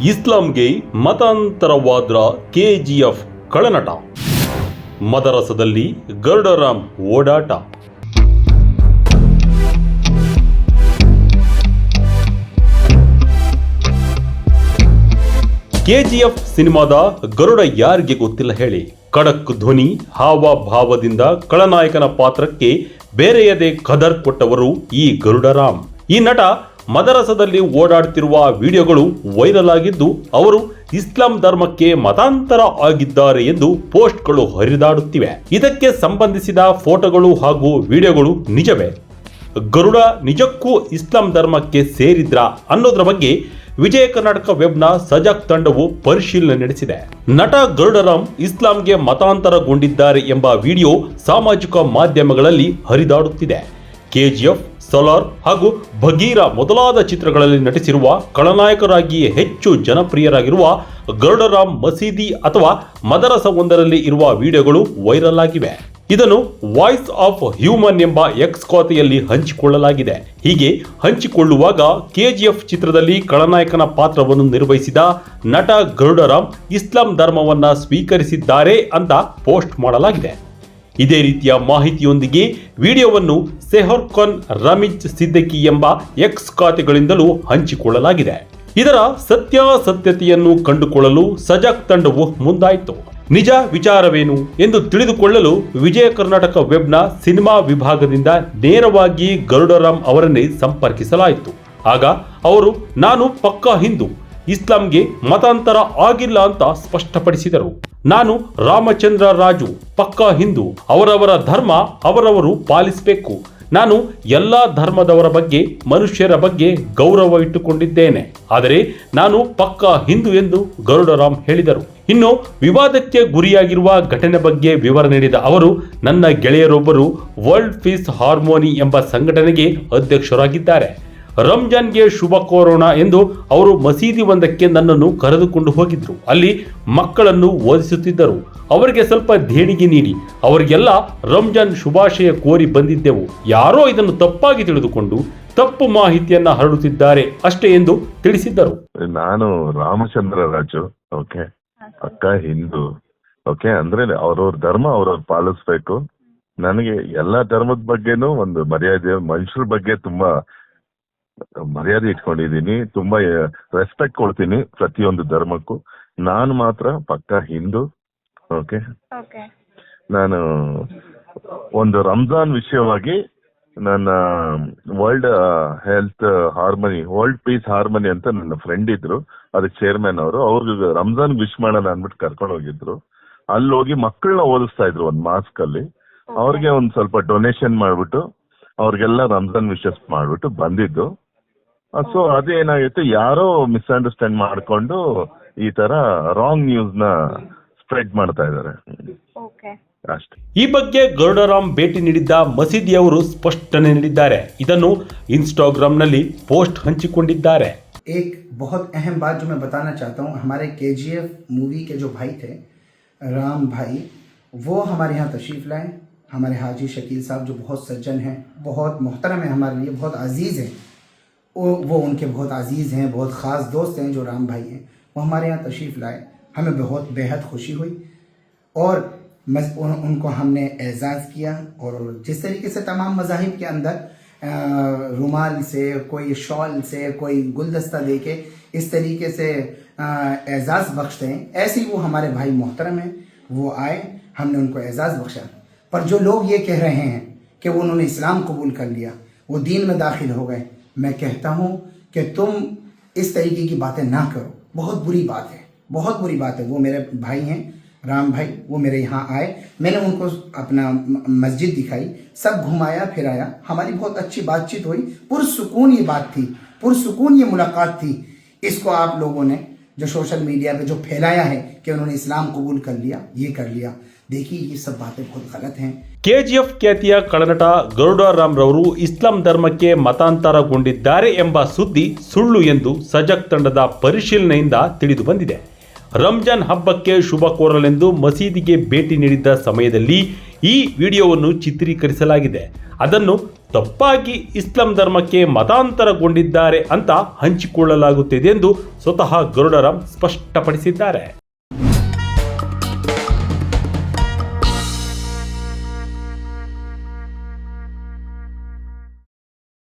ಇಸ್ಲಾಂಗೆ ಮತಾಂತರವಾದ್ರ KGF ಕಳನಟ, ಮದರಸದಲ್ಲಿ ಗರುಡರಾಮ್ ಓಡಾಟ. KGF ಸಿನಿಮಾದ ಗರುಡ ಯಾರಿಗೆ ಗೊತ್ತಿಲ್ಲ ಹೇಳಿ. ಖಡಕ್ ಧ್ವನಿ ಹಾವಭಾವದಿಂದ ಖಳನಾಯಕನ ಪಾತ್ರಕ್ಕೆ ಬೇರೆಯದೇ ಕದರ್ ಕೊಟ್ಟವರು ಈ ಗರುಡರಾಮ್. ಈ ನಟ ಮದರಸದಲ್ಲಿ ಓಡಾಡುತ್ತಿರುವ ವಿಡಿಯೋಗಳು ವೈರಲ್ ಆಗಿದ್ದು, ಅವರು ಇಸ್ಲಾಂ ಧರ್ಮಕ್ಕೆ ಮತಾಂತರ ಆಗಿದ್ದಾರೆ ಎಂದು ಪೋಸ್ಟ್ಗಳು ಹರಿದಾಡುತ್ತಿವೆ. ಇದಕ್ಕೆ ಸಂಬಂಧಿಸಿದ ಫೋಟೋಗಳು ಹಾಗೂ ವಿಡಿಯೋಗಳು ನಿಜವೇ? ಗರುಡ ನಿಜಕ್ಕೂ ಇಸ್ಲಾಂ ಧರ್ಮಕ್ಕೆ ಸೇರಿದ್ರಾ ಅನ್ನೋದರ ಬಗ್ಗೆ ವಿಜಯ ಕರ್ನಾಟಕ ವೆಬ್ನ ಸಜಾಗ್ ತಂಡವು ಪರಿಶೀಲನೆ ನಡೆಸಿದೆ. ನಟ ಗರುಡರಾಮ್ ಇಸ್ಲಾಂಗೆ ಮತಾಂತರಗೊಂಡಿದ್ದಾರೆ ಎಂಬ ವಿಡಿಯೋ ಸಾಮಾಜಿಕ ಮಾಧ್ಯಮಗಳಲ್ಲಿ ಹರಿದಾಡುತ್ತಿದೆ. ಕೆಜಿಎಫ್, ಸಲಾರ್ ಹಾಗೂ ಭಗೀರ ಮೊದಲಾದ ಚಿತ್ರಗಳಲ್ಲಿ ನಟಿಸಿರುವ ಖಳನಾಯಕರಾಗಿ ಹೆಚ್ಚು ಜನಪ್ರಿಯರಾಗಿರುವ ಗರುಡರಾಮ್ ಮಸೀದಿ ಅಥವಾ ಮದರಸವೊಂದರಲ್ಲಿ ಇರುವ ವಿಡಿಯೋಗಳು ವೈರಲ್ ಆಗಿವೆ. ಇದನ್ನು ವಾಯ್ಸ್ ಆಫ್ ಹ್ಯೂಮನ್ ಎಂಬ ಎಕ್ಸ್ ಖಾತೆಯಲ್ಲಿ ಹಂಚಿಕೊಳ್ಳಲಾಗಿದೆ. ಹೀಗೆ ಹಂಚಿಕೊಳ್ಳುವಾಗ ಕೆಜಿಎಫ್ ಚಿತ್ರದಲ್ಲಿ ಖಳನಾಯಕನ ಪಾತ್ರವನ್ನು ನಿರ್ವಹಿಸಿದ ನಟ ಗರುಡರಾಮ್ ಇಸ್ಲಾಂ ಧರ್ಮವನ್ನ ಸ್ವೀಕರಿಸಿದ್ದಾರೆ ಅಂತ ಪೋಸ್ಟ್ ಮಾಡಲಾಗಿದೆ. ಇದೇ ರೀತಿಯ ಮಾಹಿತಿಯೊಂದಿಗೆ ವಿಡಿಯೋವನ್ನು ಸೆಹರ್ಖಾನ್ ರಮೀಜ್ ಸಿದ್ದಿಕಿ ಎಂಬ ಎಕ್ಸ್ ಖಾತೆಗಳಿಂದಲೂ ಹಂಚಿಕೊಳ್ಳಲಾಗಿದೆ. ಇದರ ಸತ್ಯಾಸತ್ಯತೆಯನ್ನು ಕಂಡುಕೊಳ್ಳಲು ಸಜಾಗ್ ತಂಡವು ಮುಂದಾಯಿತು. ನಿಜ ವಿಚಾರವೇನು ಎಂದು ತಿಳಿದುಕೊಳ್ಳಲು ವಿಜಯ ಕರ್ನಾಟಕ ವೆಬ್ನ ಸಿನಿಮಾ ವಿಭಾಗದಿಂದ ನೇರವಾಗಿ ಗರುಡರಾಮ್ ಅವರನ್ನೇ ಸಂಪರ್ಕಿಸಲಾಯಿತು. ಆಗ ಅವರು, ನಾನು ಪಕ್ಕಾ ಹಿಂದೂ, ಇಸ್ಲಾಂಗೆ ಮತಾಂತರ ಆಗಿಲ್ಲ ಅಂತ ಸ್ಪಷ್ಟಪಡಿಸಿದರು. ನಾನು ರಾಮಚಂದ್ರ ರಾಜು, ಪಕ್ಕಾ ಹಿಂದೂ, ಅವರವರ ಧರ್ಮ ಅವರವರು ಪಾಲಿಸಬೇಕು. ನಾನು ಎಲ್ಲಾ ಧರ್ಮದವರ ಬಗ್ಗೆ, ಮನುಷ್ಯರ ಬಗ್ಗೆ ಗೌರವ ಇಟ್ಟುಕೊಂಡಿದ್ದೇನೆ. ಆದರೆ ನಾನು ಪಕ್ಕಾ ಹಿಂದೂ ಎಂದು ಗರುಡರಾಮ್ ಹೇಳಿದರು. ಇನ್ನು ವಿವಾದಕ್ಕೆ ಗುರಿಯಾಗಿರುವ ಘಟನೆ ಬಗ್ಗೆ ವಿವರ ನೀಡಿದ ಅವರು, ನನ್ನ ಗೆಳೆಯರೊಬ್ಬರು ವರ್ಲ್ಡ್ ಪೀಸ್ ಹಾರ್ಮೋನಿ ಎಂಬ ಸಂಘಟನೆಗೆ ಅಧ್ಯಕ್ಷರಾಗಿದ್ದಾರೆ. ರಂಜಾನ್ಗೆ ಶುಭ ಕೋರೋಣ ಎಂದು ಅವರು ಮಸೀದಿ ಒಂದಕ್ಕೆ ನನ್ನನ್ನು ಕರೆದುಕೊಂಡು ಹೋಗಿದ್ರು. ಅಲ್ಲಿ ಮಕ್ಕಳನ್ನು ಓದಿಸುತ್ತಿದ್ದರು. ಅವರಿಗೆ ಸ್ವಲ್ಪ ದೇಣಿಗೆ ನೀಡಿ ಅವರಿಗೆಲ್ಲ ರಂಜಾನ್ ಶುಭಾಶಯ ಕೋರಿ ಬಂದಿದ್ದೆವು. ಯಾರೋ ಇದನ್ನು ತಪ್ಪಾಗಿ ತಿಳಿದುಕೊಂಡು ತಪ್ಪು ಮಾಹಿತಿಯನ್ನ ಹರಡುತ್ತಿದ್ದಾರೆ ಅಷ್ಟೇ ಎಂದು ತಿಳಿಸಿದ್ದರು. ನಾನು ರಾಮಚಂದ್ರ ರಾಜು, ಓಕೆ, ಪಕ್ಕ ಹಿಂದೂ, ಓಕೆ, ಅಂದ್ರೆ ಅವ್ರವ್ರ ಧರ್ಮ ಅವ್ರವ್ರು ಪಾಲಿಸ್ಬೇಕು. ನನಗೆ ಎಲ್ಲಾ ಧರ್ಮದ ಬಗ್ಗೆನೂ ಒಂದು ಮರ್ಯಾದೆ, ಮನುಷ್ಯರ ಬಗ್ಗೆ ತುಂಬಾ ಮರ್ಯಾದೆ ಇಟ್ಕೊಂಡಿದ್ದೀನಿ, ತುಂಬಾ ರೆಸ್ಪೆಕ್ಟ್ ಕೊಡ್ತೀನಿ ಪ್ರತಿಯೊಂದು ಧರ್ಮಕ್ಕೂ. ನಾನು ಮಾತ್ರ ಪಕ್ಕ ಹಿಂದೂ, ಓಕೆ. ನಾನು ಒಂದು ರಂಜಾನ್ ವಿಷಯವಾಗಿ ನನ್ನ world health harmony, world peace harmony ಅಂತ ನನ್ನ ಫ್ರೆಂಡ್ ಇದ್ರು, ಅದಕ್ಕೆ ಚೇರ್ಮನ್ ಅವರು. ಅವ್ರಿಗೆ ರಂಜಾನ್ ವಿಶ್ ಮಾಡೋಣ ಅಂದ್ಬಿಟ್ಟು ಕರ್ಕೊಂಡು ಹೋಗಿದ್ರು. ಅಲ್ಲಿ ಹೋಗಿ ಮಕ್ಕಳನ್ನ ಓದಿಸ್ತಾ ಇದ್ರು ಒಂದು ಮಾಸ್ಕ್ ಅಲ್ಲಿ. ಅವ್ರಿಗೆ ಒಂದ್ ಸ್ವಲ್ಪ ಡೊನೇಷನ್ ಮಾಡ್ಬಿಟ್ಟು ಅವ್ರಿಗೆಲ್ಲ ರಂಜಾನ್ ವಿಶಸ್ ಮಾಡ್ಬಿಟ್ಟು ಬಂದಿದ್ದು. ಸೊ ಅದೇನಾಗಿತ್ತು, ಯಾರೋ ಮಿಸ್ಅಂಡರ್ಸ್ಟ್ಯಾಂಡ್ ಮಾಡ್ಕೊಂಡು ಈ ತರ ರಾಂಗ್ ನ್ಯೂಸ್ ನ ಸ್ಪ್ರೆಡ್ ಮಾಡ್ತಾ ಇದ್ದಾರೆ ಅಷ್ಟೇ. ಈ ಬಗ್ಗೆ ಗರುಡರಾಮ್ ಭೇಟಿ ನೀಡಿದ್ದ ಮಸೀದಿಯವರು ಸ್ಪಷ್ಟನೆ ನೀಡಿದ್ದಾರೆ. ಇದನ್ನು ಇನ್ಸ್ಟಾಗ್ರಾಂನಲ್ಲಿ ಪೋಸ್ಟ್ ಹಂಚಿಕೊಂಡಿದ್ದಾರೆ. एक बहुत अहम बात जो मैं बताना चाहता हूँ, हमारे KGF मूवी के जो भाई थे, राम भाई, वो हमारे यहाँ तशरीफ़ लाए. हमारे हाजी शकील साहब जो बहुत सज्जन हैं, बहुत मोहतरम हैं, हमारे लिए बहुत अजीज़ हैं. वो उनके बहुत अजीज़ हैं, बहुत ख़ास दोस्त हैं जो राम भाई हैं. वो हमारे यहाँ तशरीफ़ लाए. हमें बहुत बेहद खुशी हुई और उनको हमने एजाज़ किया. और जिस तरीके से तमाम मज़ाहिब के अंदर रुमाल से, कोई शॉल से, कोई गुलदस्ता दे के इस तरीके से एजाज़ बख्शते हैं, ऐसे ही वो हमारे भाई मोहतरम हैं. वो आए, हमने उनको एजाज़ बख्शा. पर जो लोग ये कह रहे हैं कि वो उन्होंने इस्लाम कबूल कर लिया, वो दीन में दाखिल हो गए, मैं कहता हूँ कि तुम इस तरीके की बातें ना करो. बहुत बुरी बात है, बहुत बुरी बात है. वो मेरे भाई हैं, राम भाई, वो मेरे यहाँ आए, मैंने उनको अपना मस्जिद दिखाई, सब घुमाया फिराया, हमारी बहुत अच्छी बातचीत हुई. पुरसुकून ये बात थी, पुरसुकून ये मुलाकात थी. इसको आप लोगों ने जो सोशल मीडिया पे जो फैलाया है कि उन्होंने इस्लाम कबूल कर लिया, ये कर लिया, देखिए ये सब बातें बहुत गलत हैं. ಕೆಜಿಎಫ್ ಖ್ಯಾತಿಯ ಕಳನಟ ಗರುಡರಾಮ್ ರವರು ಇಸ್ಲಾಂ ಧರ್ಮಕ್ಕೆ ಮತಾಂತರಗೊಂಡಿದ್ದಾರೆ ಎಂಬ ಸುದ್ದಿ ಸುಳ್ಳು ಎಂದು ಸಜಾಗ್ ತಂಡದ ಪರಿಶೀಲನೆಯಿಂದ ತಿಳಿದು ಬಂದಿದೆ. ರಂಜಾನ್ ಹಬ್ಬಕ್ಕೆ ಶುಭ ಕೋರಲೆಂದು ಮಸೀದಿಗೆ ಭೇಟಿ ನೀಡಿದ್ದ ಸಮಯದಲ್ಲಿ ಈ ವಿಡಿಯೋವನ್ನು ಚಿತ್ರೀಕರಿಸಲಾಗಿದೆ. ಅದನ್ನು ತಪ್ಪಾಗಿ ಇಸ್ಲಾಂ ಧರ್ಮಕ್ಕೆ ಮತಾಂತರಗೊಂಡಿದ್ದಾರೆ ಅಂತ ಹಂಚಿಕೊಳ್ಳಲಾಗುತ್ತಿದೆ ಎಂದು ಸ್ವತಃ ಗರುಡರಾಮ್ ಸ್ಪಷ್ಟಪಡಿಸಿದ್ದಾರೆ.